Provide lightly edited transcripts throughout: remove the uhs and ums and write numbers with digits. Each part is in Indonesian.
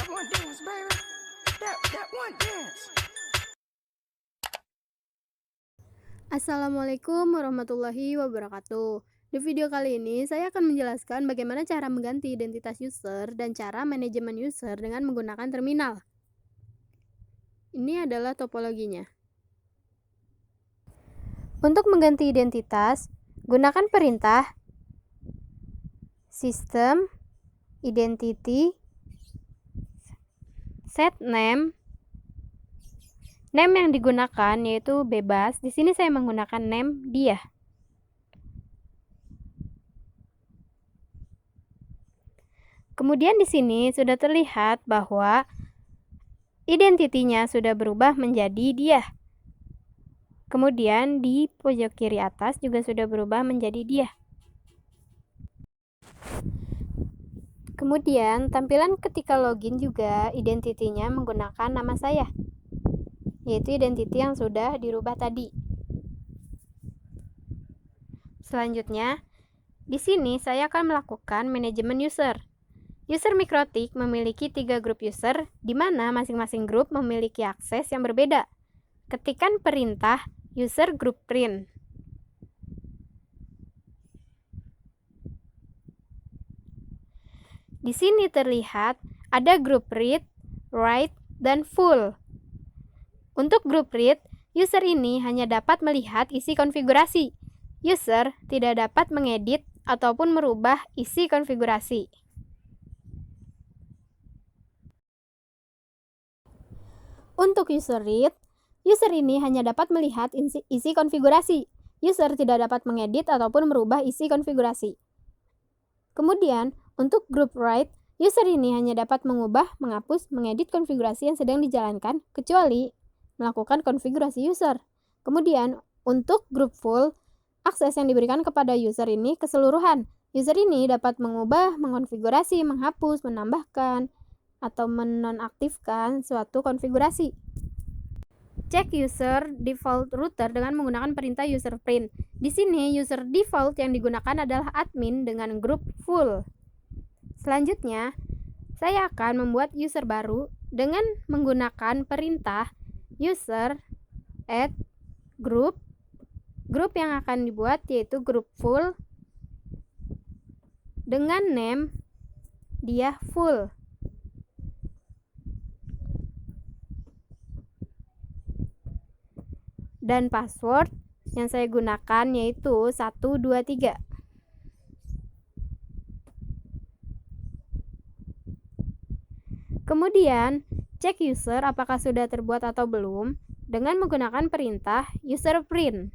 one dance, baby. That one dance. Assalamualaikum warahmatullahi wabarakatuh. Di video kali ini, saya akan menjelaskan bagaimana cara mengganti identitas user dan cara manajemen user dengan menggunakan terminal. Ini adalah topologinya. Untuk mengganti identitas, gunakan perintah system identity set name. Name yang digunakan yaitu bebas. Di sini saya menggunakan name dia. Kemudian di sini sudah terlihat bahwa identitinya sudah berubah menjadi dia. Kemudian di pojok kiri atas juga sudah berubah menjadi dia. Kemudian tampilan ketika login juga identitinya menggunakan nama saya, yaitu identiti yang sudah dirubah tadi. Selanjutnya, di sini saya akan melakukan manajemen user. User Mikrotik memiliki 3 grup user, di mana masing-masing grup memiliki akses yang berbeda. Ketikkan perintah user group print. Di sini terlihat ada grup read, write, dan full. Untuk grup read, user ini hanya dapat melihat isi konfigurasi. User tidak dapat mengedit ataupun merubah isi konfigurasi. Untuk user read, user ini hanya dapat melihat isi konfigurasi. User tidak dapat mengedit ataupun merubah isi konfigurasi. Kemudian, untuk grup write, user ini hanya dapat mengubah, menghapus, mengedit konfigurasi yang sedang dijalankan, kecuali melakukan konfigurasi user. Kemudian, untuk grup full, akses yang diberikan kepada user ini keseluruhan. User ini dapat mengubah, mengonfigurasi, menghapus, menambahkan, atau menonaktifkan suatu konfigurasi. Cek user default router dengan menggunakan perintah user print. Di sini user default yang digunakan adalah admin dengan grup full. Selanjutnya, saya akan membuat user baru dengan menggunakan perintah user add group. Grup yang akan dibuat yaitu grup full dengan name dia full. Dan password yang saya gunakan yaitu 123. Kemudian, cek user apakah sudah terbuat atau belum dengan menggunakan perintah user print.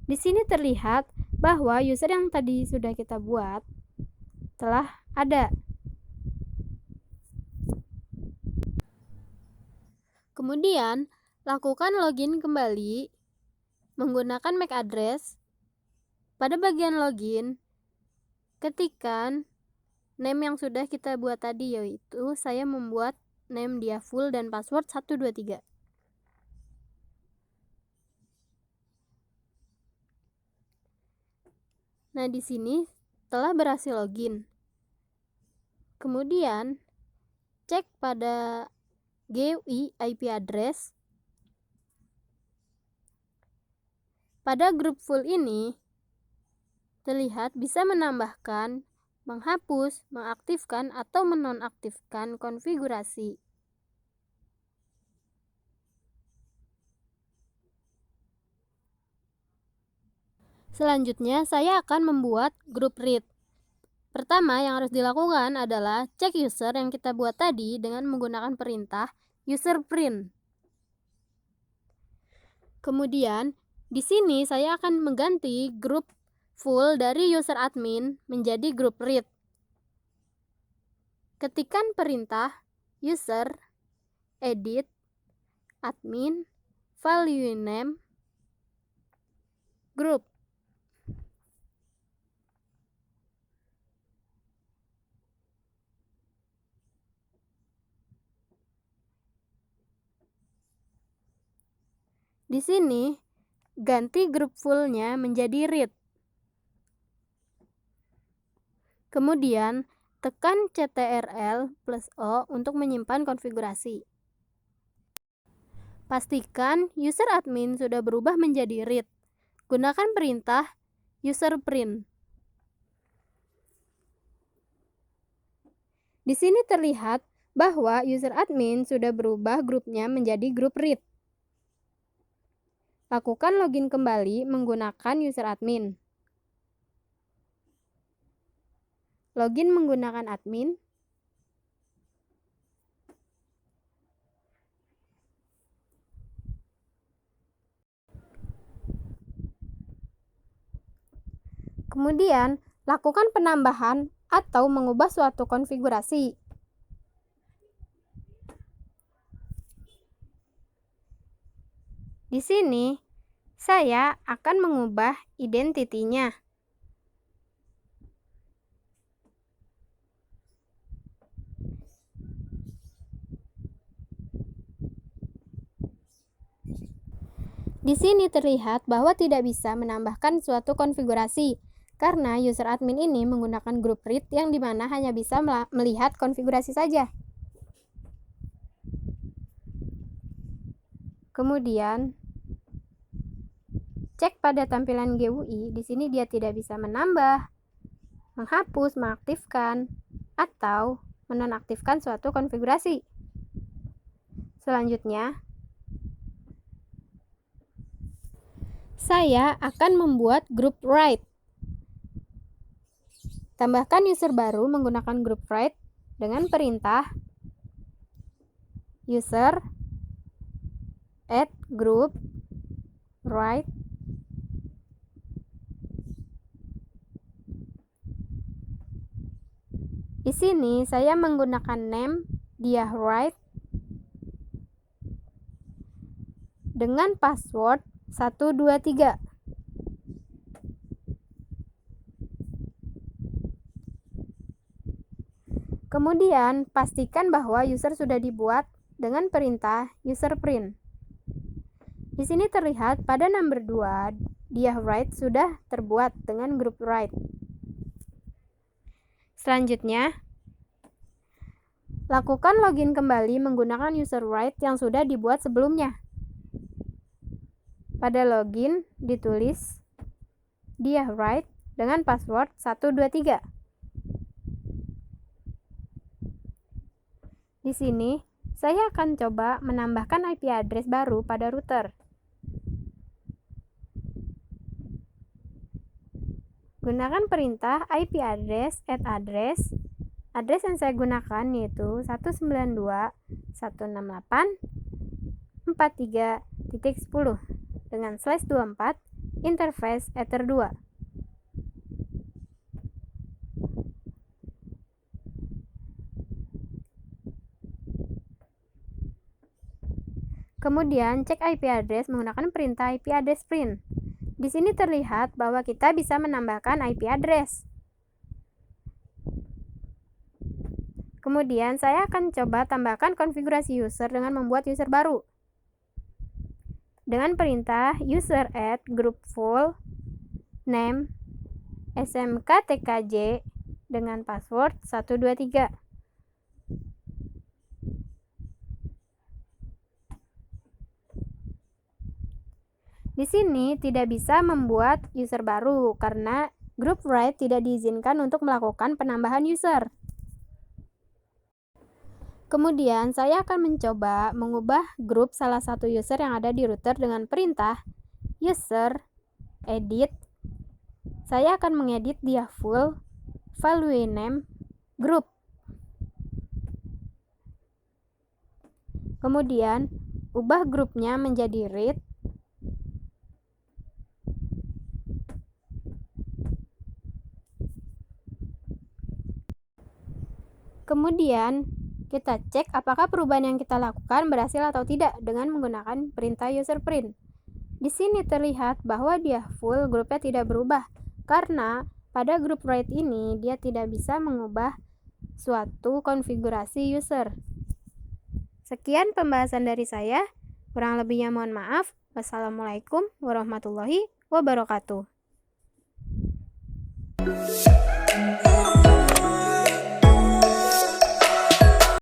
Di sini terlihat bahwa user yang tadi sudah kita buat telah ada. Kemudian, lakukan login kembali menggunakan MAC address. Pada bagian login, ketikkan name yang sudah kita buat tadi, yaitu saya membuat name dia full dan password 123. Nah, di sini telah berhasil login. Kemudian, cek pada GUI IP address. Pada grup full ini, terlihat bisa menambahkan, menghapus, mengaktifkan, atau menonaktifkan konfigurasi. Selanjutnya, saya akan membuat grup read. Pertama yang harus dilakukan adalah cek user yang kita buat tadi dengan menggunakan perintah user print. Kemudian, di sini saya akan mengganti grup full dari user admin menjadi grup read. Ketikkan perintah user edit admin value name group. Di sini, ganti grup fullnya menjadi read. Kemudian, tekan Ctrl+O untuk menyimpan konfigurasi. Pastikan user admin sudah berubah menjadi read. Gunakan perintah userprint. Di sini terlihat bahwa user admin sudah berubah grupnya menjadi grup read. Lakukan login kembali menggunakan user admin. Login menggunakan admin. Kemudian, lakukan penambahan atau mengubah suatu konfigurasi. Di sini, saya akan mengubah identitinya. Di sini terlihat bahwa tidak bisa menambahkan suatu konfigurasi, karena user admin ini menggunakan grup read yang dimana hanya bisa melihat konfigurasi saja. Kemudian, cek pada tampilan GUI. Di sini dia tidak bisa menambah, menghapus, mengaktifkan, atau menonaktifkan suatu konfigurasi. Selanjutnya, saya akan membuat grup write. Tambahkan user baru menggunakan grup write dengan perintah user add group write. Di sini saya menggunakan name dia write dengan password 123. Kemudian pastikan bahwa user sudah dibuat dengan perintah userprint. Di sini terlihat pada number 2 dia write sudah terbuat dengan grup write. Selanjutnya, lakukan login kembali menggunakan user write yang sudah dibuat sebelumnya. Pada login ditulis dia write dengan password 123. Di sini, saya akan coba menambahkan IP address baru pada router. Gunakan perintah IP address add address. Address yang saya gunakan yaitu 192.168.43.10 dengan /24 interface Ether 2. Kemudian cek IP address menggunakan perintah IP address print. Di sini terlihat bahwa kita bisa menambahkan IP address. Kemudian saya akan coba tambahkan konfigurasi user dengan membuat user baru. Dengan perintah user add group full name smktkj dengan password 123. Di sini tidak bisa membuat user baru karena group write tidak diizinkan untuk melakukan penambahan user. Kemudian saya akan mencoba mengubah grup salah satu user yang ada di router dengan perintah user edit. Saya akan mengedit dia full value name group. Kemudian ubah grupnya menjadi read. Kemudian kita cek apakah perubahan yang kita lakukan berhasil atau tidak dengan menggunakan perintah userprint. Di sini terlihat bahwa dia full, grupnya tidak berubah karena pada grup write ini dia tidak bisa mengubah suatu konfigurasi user. Sekian pembahasan dari saya, kurang lebihnya mohon maaf. Wassalamualaikum warahmatullahi wabarakatuh.